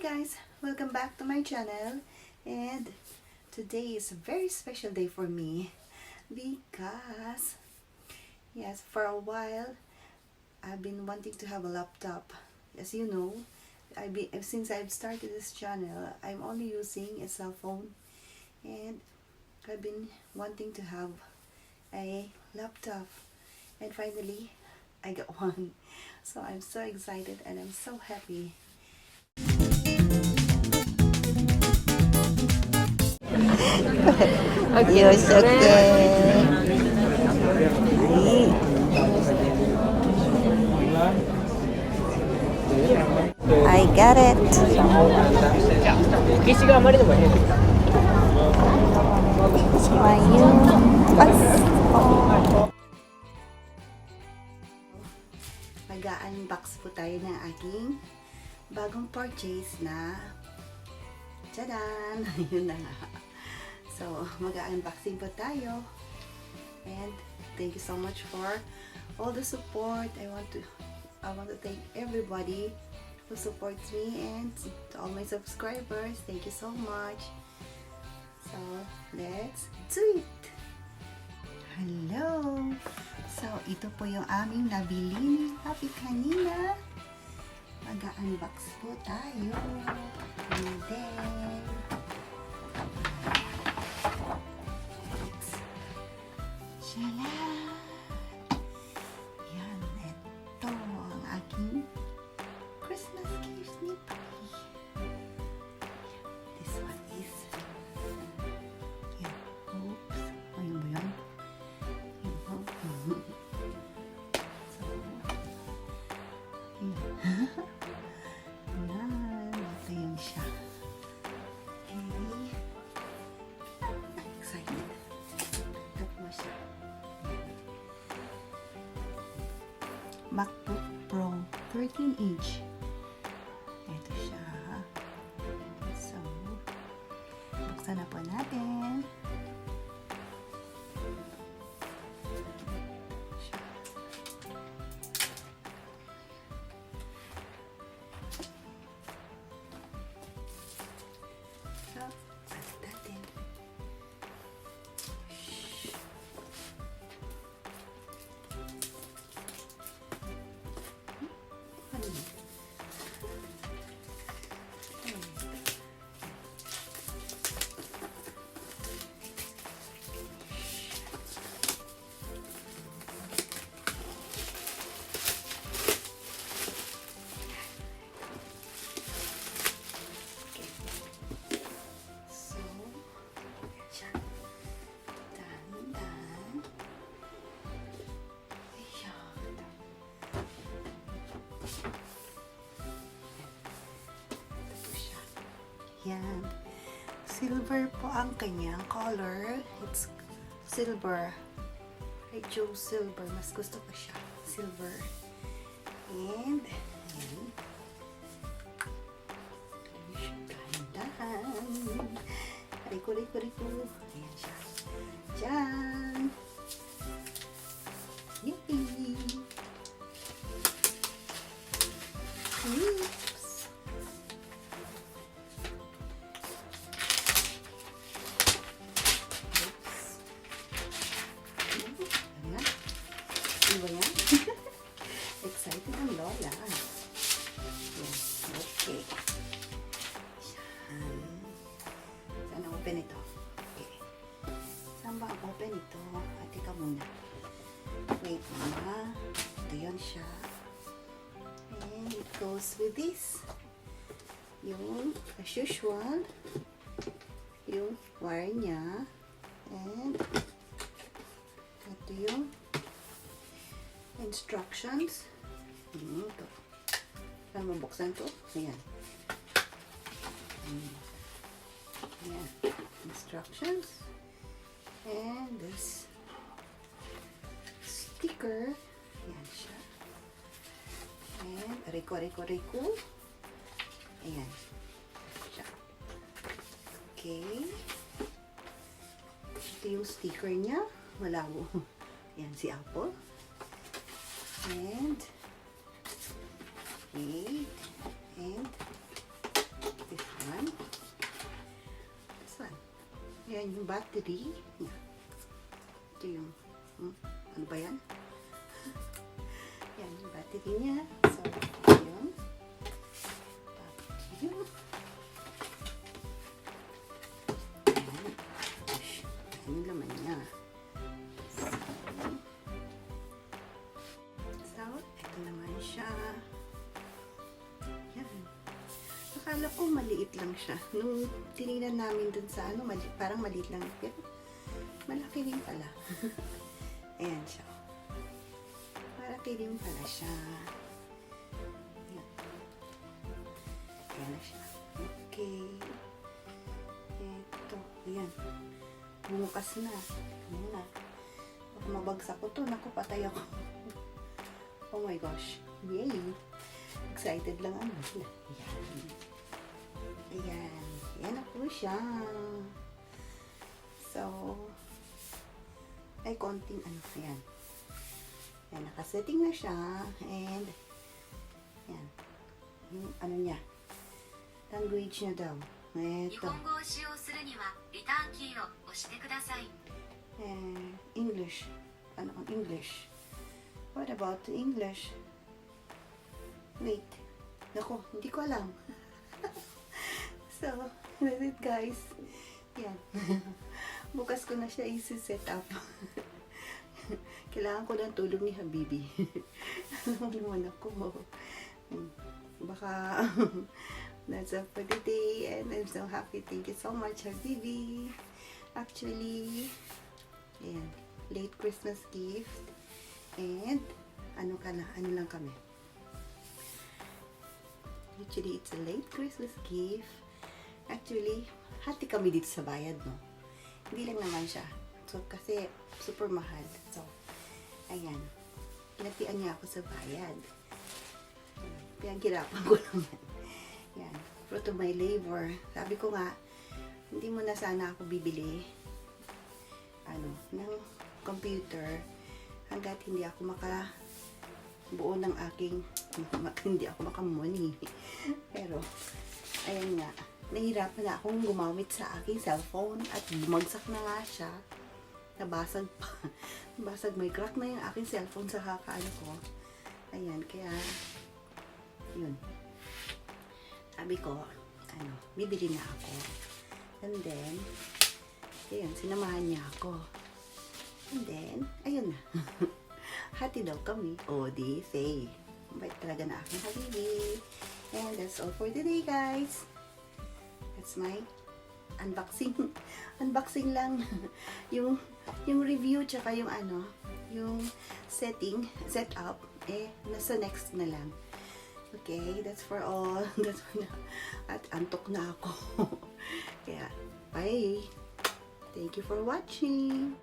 guys, welcome back to my channel, and today is a very special day for me because yes, for a while I've been wanting to have a laptop. As you know, since I've started this channel, I'm only using a cell phone, and I've been wanting to have a laptop, and finally I got one. So I'm so excited and I'm so happy. You're so good. I got it. Mag-unbox po tayo ng aking bagong purchase na tadaan! Yun na nga. So, mag-unboxing po tayo. And thank you so much for all the support. I want to thank everybody who supports me, and to all my subscribers, thank you so much. So, let's do it! Hello! So, ito po yung aming nabili ni Happy kanina. Mag-unbox po tayo. And then, Shalan! Yan, ito ang aking Christmas gift ni Papi. This one is, yan, oops, ayun ba yan? So, yan. Yan, ito yun siya. Okay. Excited. Tapos siya. MacBook Pro 13-inch. Ito siya. So, buksan na po natin. So, balik natin. Yan. Silver po ang kanyang color. It's silver. I chose silver. Mas gusto ko siya. Silver. And, yan. Dahan-dahan. Riko-riko-riko. Ayan siya. Diyan. Yippee. Oops. Diba yan? Excited ang lola. Yes. Okay. Saan ang open ito? Okay. Saan ba ang open ito? Ate ka muna. Wait mama. Ito yun siya. And it goes with this. Yung, as usual, yung wire niya. And ito yung instructions. Ito. Saan mabuksan to? Ayan. Ayan. Instructions. And this sticker. Ayan siya. And riko-riko-riko. Ayan. Siya. Okay. Ito yung sticker niya. Malabo. Ayan si Apple. And okay, and Yan yung battery. Ito yung, ano ba yan? Yan yung battery niya. So, yun. Yun. Yan yung laman niya. So, ito naman siya. Yan. Akala ko maliit lang siya. Nung tinignan namin dun sa ano, parang maliit lang. Pero malaki rin pala. Ayan siya. Malaki rin pala siya. Ayan. Ayan na siya. Okay. Ito. Ayan. Bumukas na. Muna. Baka mabagsak ko to. Naku, patay ako. Oh my gosh. Yay! Excited lang ano. Ayan. Ayan. Ayan na po siya. So, ay konting ano. Ayan. Ayan. Nakasetting na siya. And, ayan. Yung ano niya. Language niya daw. Ito. English. Ano ang English? What about the English? Wait. Naku, hindi ko alam. So, that's it guys. Yan. Bukas ko na siya isi-set up. Kailangan ko ng tulong ni Habibi. Ano naman ako. Baka that's all for today. And I'm so happy. Thank you so much, Habibi. Actually, ayan. Late Christmas gift. And, ano lang kami. Actually, it's a late Christmas gift. Actually, hati kami dito sa bayad, no? Hindi lang naman siya. So, kasi, super mahal. So, ayan. Pinagtian niya ako sa bayad. Pinaghirapan ko naman. Ayan. Fruit of my labor. Sabi ko nga, hindi mo na sana ako bibili ng computer hanggat hindi ako makabuo ng aking hindi ako makamoni. Pero ayan nga, nahirapan na akong gumamit sa aking cellphone at bumagsak na nga siya. Nabasag pa. Nabasag, may crack na yung aking cellphone sa kakaano ko. Ayan, kaya yun. Sabi ko, bibili na ako. And then, ayun, sinamahan niya ako. And then, ayun na. Hati daw kami. O, di say. Bait talaga na aking Habibi. And that's all for today, guys. That's my unboxing. Unboxing lang. yung review, tsaka yung yung setup, nasa next na lang. Okay, that's for all. That's for now. At antok na ako. Kaya, bye. Thank you for watching.